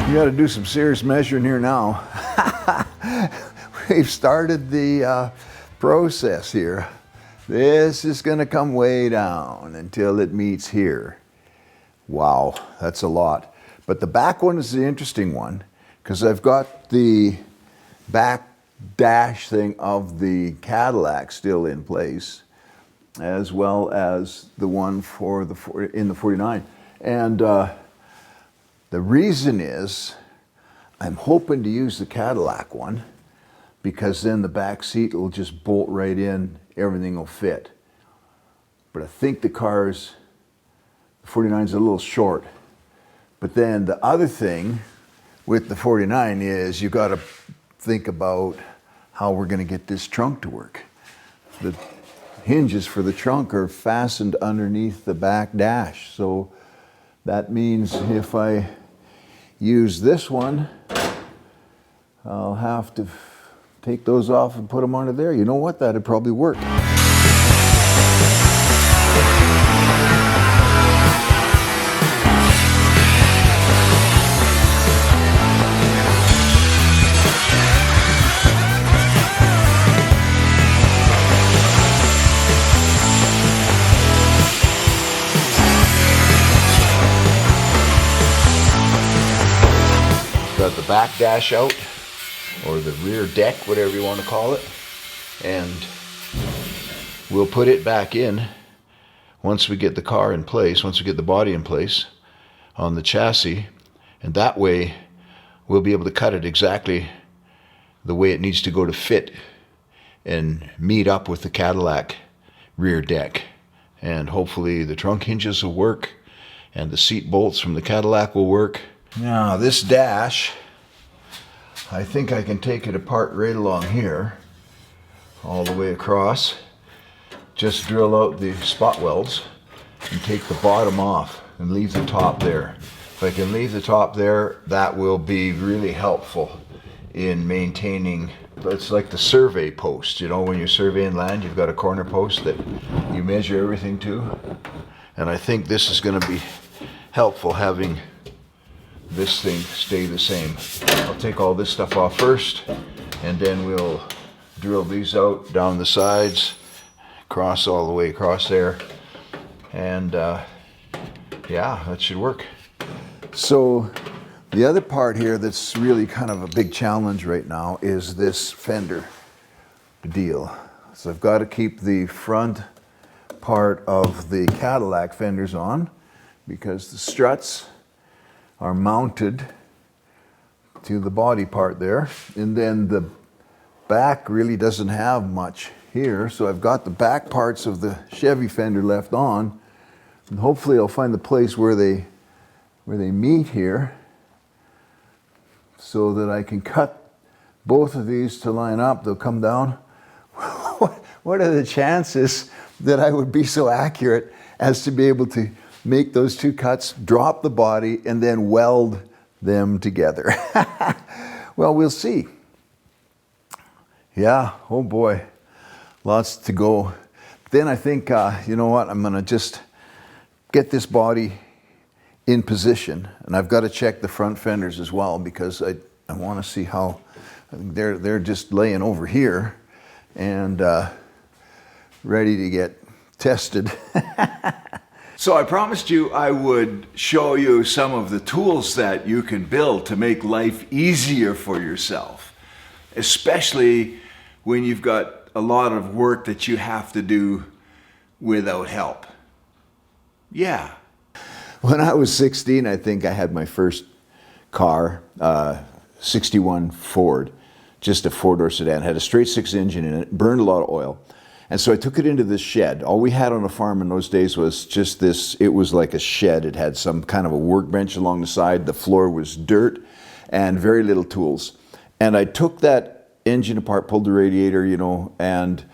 You got to do some serious measuring here now. We've started the process here. This is going to come way down until it meets here. Wow, that's a lot. But the back one is the interesting one because I've got the back dash thing of the Cadillac still in place, as well as the one for in the 49. And the reason is I'm hoping to use the Cadillac one because then the back seat will just bolt right in, everything will fit. But I think the 49's a little short. But then the other thing with the 49 is you got to think about how we're going to get this trunk to work. The hinges for the trunk are fastened underneath the back dash. So that means if I use this one, I'll have to take those off and put them onto there. You know what? That'd probably work. Got the back dash out, or the rear deck, whatever you want to call it, and we'll put it back in once we get the car in place, once we get the body in place on the chassis, and that way we'll be able to cut it exactly the way it needs to go to fit and meet up with the Cadillac rear deck. And hopefully the trunk hinges will work and the seat bolts from the Cadillac will work. Now this dash, I think I can take it apart right along here, all the way across. Just drill out the spot welds and take the bottom off and leave the top there. If I can leave the top there, that will be really helpful in maintaining. It's like the survey post, you know, when you're surveying land, you've got a corner post that you measure everything to. And I think this is going to be helpful, having this thing stay the same. I'll take all this stuff off first, and then we'll drill these out down the sides, cross all the way across there, and yeah, that should work. So the other part here that's really kind of a big challenge right now is this fender deal. So I've got to keep the front part of the Cadillac fenders on because the struts are mounted to the body part there, and then the back really doesn't have much here, so I've got the back parts of the Chevy fender left on, and hopefully I'll find the place where they meet here so that I can cut both of these to line up. They'll come down. What are the chances that I would be so accurate as to be able to make those two cuts, drop the body, and then weld them together? Well, we'll see. Yeah, oh boy, lots to go. Then I think, you know what, I'm gonna just get this body in position, and I've got to check the front fenders as well because I want to see how they're just laying over here and ready to get tested. So I promised you I would show you some of the tools that you can build to make life easier for yourself, especially when you've got a lot of work that you have to do without help. Yeah. When I was 16, I think I had my first car, 61 Ford, just a four-door sedan, had a straight six engine in it, burned a lot of oil. And so I took it into this shed. All we had on a farm in those days was just this, it was like a shed. It had some kind of a workbench along the side. The floor was dirt and very little tools. And I took that engine apart, pulled the radiator, you know, and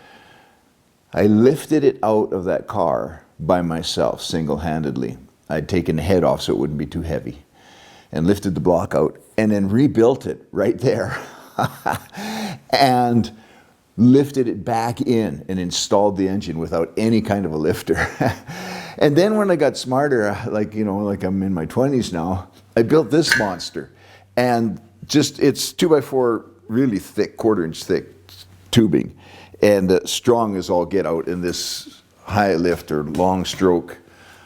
I lifted it out of that car by myself, single-handedly. I'd taken the head off so it wouldn't be too heavy, and lifted the block out, and then rebuilt it right there. And lifted it back in and installed the engine without any kind of a lifter. And then when I got smarter, like I'm in my 20s now, I built this monster. And just, it's 2x4, really thick, 1/4 inch thick tubing, and strong as all get out in this high lift or long stroke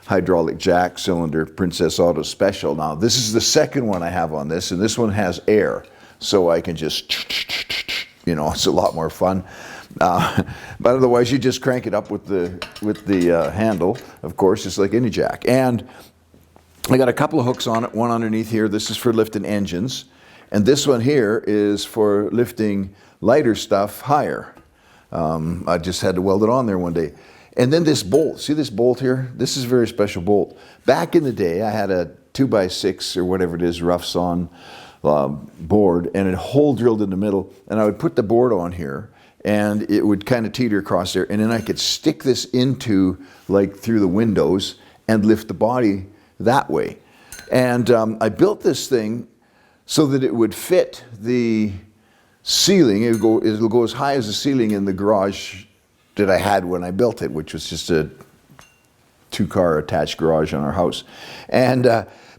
hydraulic jack cylinder Princess Auto Special. Now this is the second one I have on this, and this one has air, so I can just, you know, it's a lot more fun. But otherwise, you just crank it up with the handle, of course, just like any jack. And I got a couple of hooks on it, one underneath here. This is for lifting engines, and this one here is for lifting lighter stuff higher. I just had to weld it on there one day. And then this bolt, see this bolt here? This is a very special bolt. Back in the day, I had a 2x6 or whatever it is, rough sawn board, and a hole drilled in the middle, and I would put the board on here, and it would kind of teeter across there, and then I could stick this into, like, through the windows and lift the body that way. And I built this thing so that it would fit the ceiling. It'll go as high as the ceiling in the garage that I had when I built it, which was just a 2-car attached garage on our house. And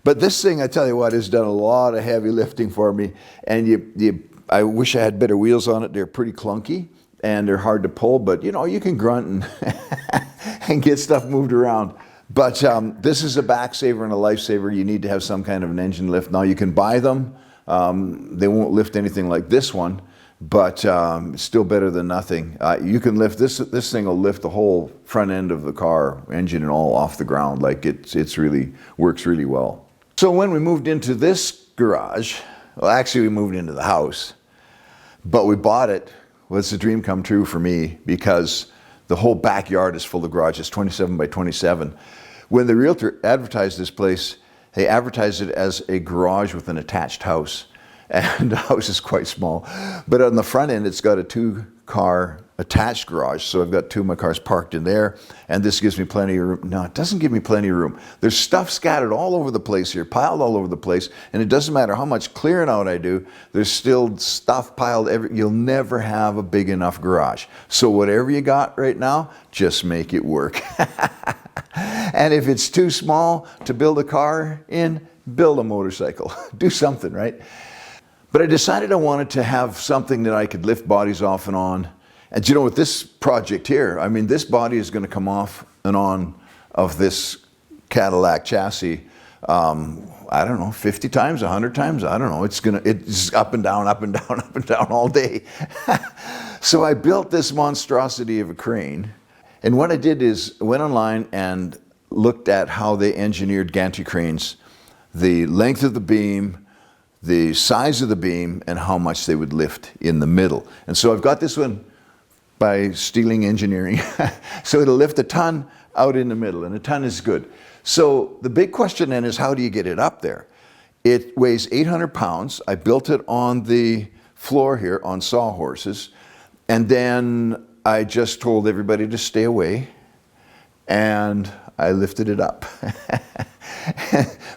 but this thing, I tell you what, has done a lot of heavy lifting for me. And I wish I had better wheels on it. They're pretty clunky and they're hard to pull, but you know, you can grunt and and get stuff moved around. But this is a back saver and a lifesaver. You need to have some kind of an engine lift. Now you can buy them. They won't lift anything like this one, but it's still better than nothing. You can lift this thing will lift the whole front end of the car, engine and all, off the ground. Like it's really works really well. So when we moved into this garage, well, actually we moved into the house, but we bought it. Well, it's a dream come true for me because the whole backyard is full of garages, 27 by 27. When the realtor advertised this place, they advertised it as a garage with an attached house. And the house is quite small. But on the front end, it's got a 2-car attached garage. So I've got 2 of my cars parked in there. And this gives me plenty of room. No, it doesn't give me plenty of room. There's stuff scattered all over the place here, piled all over the place. And it doesn't matter how much clearing out I do, there's still stuff piled you'll never have a big enough garage. So whatever you got right now, just make it work. And if it's too small to build a car in, build a motorcycle. Do something, right? But I decided I wanted to have something that I could lift bodies off and on. And you know, with this project here, I mean, this body is going to come off and on of this Cadillac chassis, I don't know, 50 times, 100 times, I don't know. It's up and down, up and down, up and down all day. So I built this monstrosity of a crane. And what I did is went online and looked at how they engineered gantry cranes, the length of the beam, the size of the beam, and how much they would lift in the middle. And so I've got this one by stealing engineering. So it'll lift a ton out in the middle, and a ton is good. So the big question then is, how do you get it up there? It weighs 800 pounds. I built it on the floor here on sawhorses, and then I just told everybody to stay away, and I lifted it up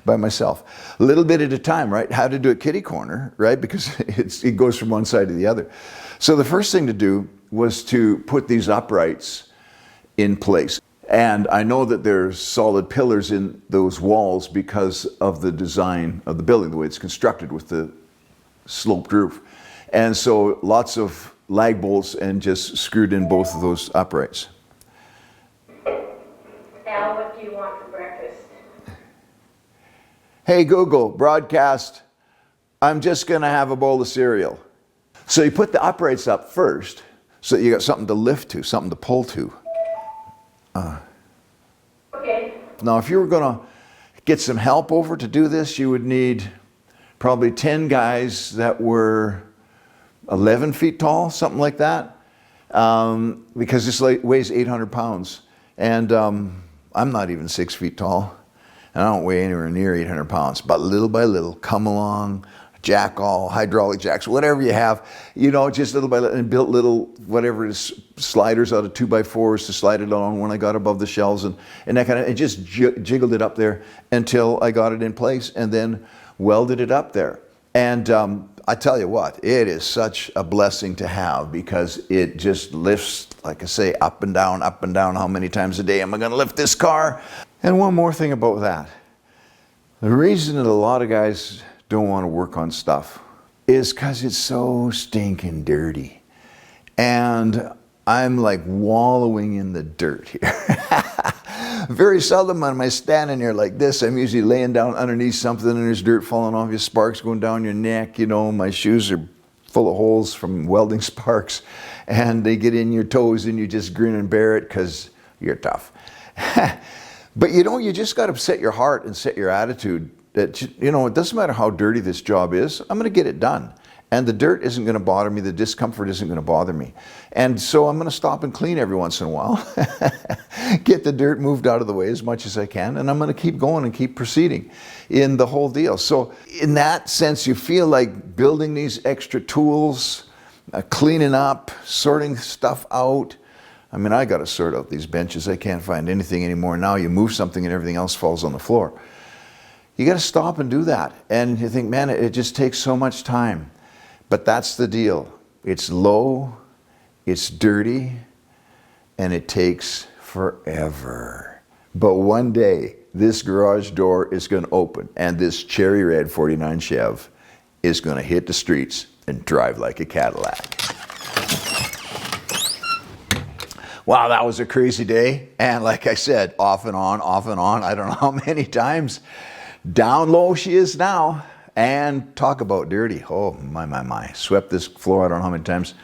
by myself. A little bit at a time, right? How to do it kitty corner, right? Because it goes from one side to the other. So the first thing to do was to put these uprights in place. And I know that there's solid pillars in those walls because of the design of the building, the way it's constructed with the sloped roof. And so lots of lag bolts and just screwed in both of those uprights. Al, what do you want for breakfast? Hey Google, broadcast, I'm just gonna have a bowl of cereal. So you put the uprights up first so that you got something to lift to, something to pull to. Okay. Now if you were gonna get some help over to do this, you would need probably 10 guys that were 11 feet tall, something like that, because this weighs 800 pounds. And I'm not even 6 feet tall, and I don't weigh anywhere near 800 pounds. But little by little, come along, jack all, hydraulic jacks, whatever you have, you know, just little by little, and built little, whatever it is, sliders out of 2x4s to slide it on when I got above the shelves, and that kind of, and just jiggled it up there until I got it in place, and then welded it up there. And I tell you what, it is such a blessing to have, because it just lifts, like I say, up and down, up and down. How many times a day am I going to lift this car? And one more thing about that. The reason that a lot of guys don't want to work on stuff is because it's so stinking dirty. And I'm like wallowing in the dirt here. Very seldom am I standing here like this. I'm usually laying down underneath something and there's dirt falling off, your sparks going down your neck. You know, my shoes are full of holes from welding sparks and they get in your toes and you just grin and bear it because you're tough. But you know, you just got to set your heart and set your attitude that, you know, it doesn't matter how dirty this job is, I'm going to get it done. And the dirt isn't going to bother me, the discomfort isn't going to bother me. And so I'm going to stop and clean every once in a while, get the dirt moved out of the way as much as I can, and I'm going to keep going and keep proceeding in the whole deal. So in that sense, you feel like building these extra tools, cleaning up, sorting stuff out. I mean, I got to sort out these benches. I can't find anything anymore. Now you move something and everything else falls on the floor. You got to stop and do that. And you think, man, it just takes so much time. But that's the deal. It's low, it's dirty, and it takes forever. But one day, this garage door is going to open, and this cherry red 49 Chev is going to hit the streets and drive like a Cadillac. Wow, that was a crazy day. And like I said, off and on, I don't know how many times. Down low she is now. And talk about dirty. Oh, my. Swept this floor I don't know how many times.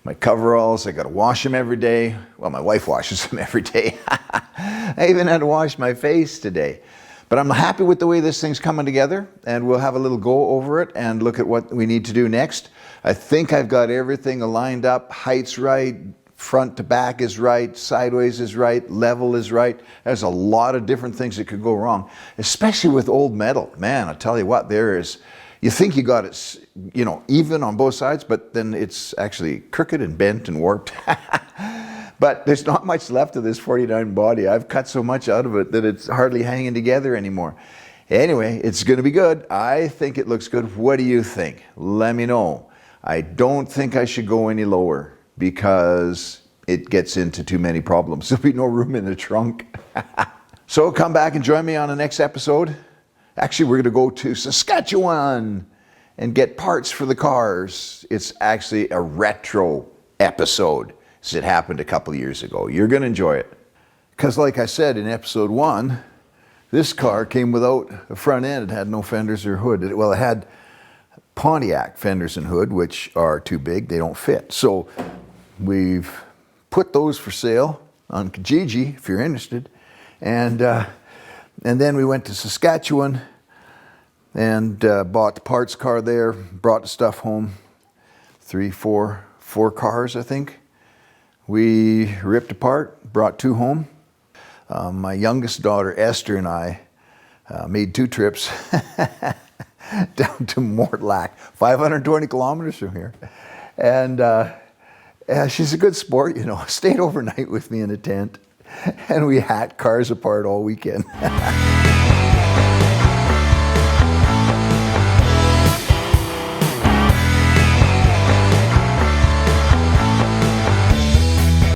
My coveralls, I got to wash them every day. Well, my wife washes them every day. I even had to wash my face today. But I'm happy with the way this thing's coming together, and we'll have a little go over it and look at what we need to do next. I think I've got everything lined up, height's right, front to back is right, sideways is right, level is right. There's a lot of different things that could go wrong, especially with old metal. Man, I tell you what, you think you got it, you know, even on both sides, but then it's actually crooked and bent and warped. But there's not much left of this 49 body. I've cut so much out of it that it's hardly hanging together anymore. Anyway, it's going to be good. I think it looks good. What do you think? Let me know. I don't think I should go any lower, because it gets into too many problems. There'll be no room in the trunk. So come back and join me on the next episode. Actually, we're going to go to Saskatchewan and get parts for the cars. It's actually a retro episode. It happened a couple of years ago. You're going to enjoy it. Because like I said in episode 1, this car came without a front end. It had no fenders or hood. Well, it had Pontiac fenders and hood, which are too big. They don't fit. So we've put those for sale on Kijiji, if you're interested. And then we went to Saskatchewan and bought the parts car there, brought the stuff home. 4 cars, I think. We ripped apart, brought 2 home. My youngest daughter, Esther, and I made 2 trips down to Mortlach, 520 kilometers from here. And she's a good sport, you know, stayed overnight with me in a tent, and we hacked cars apart all weekend.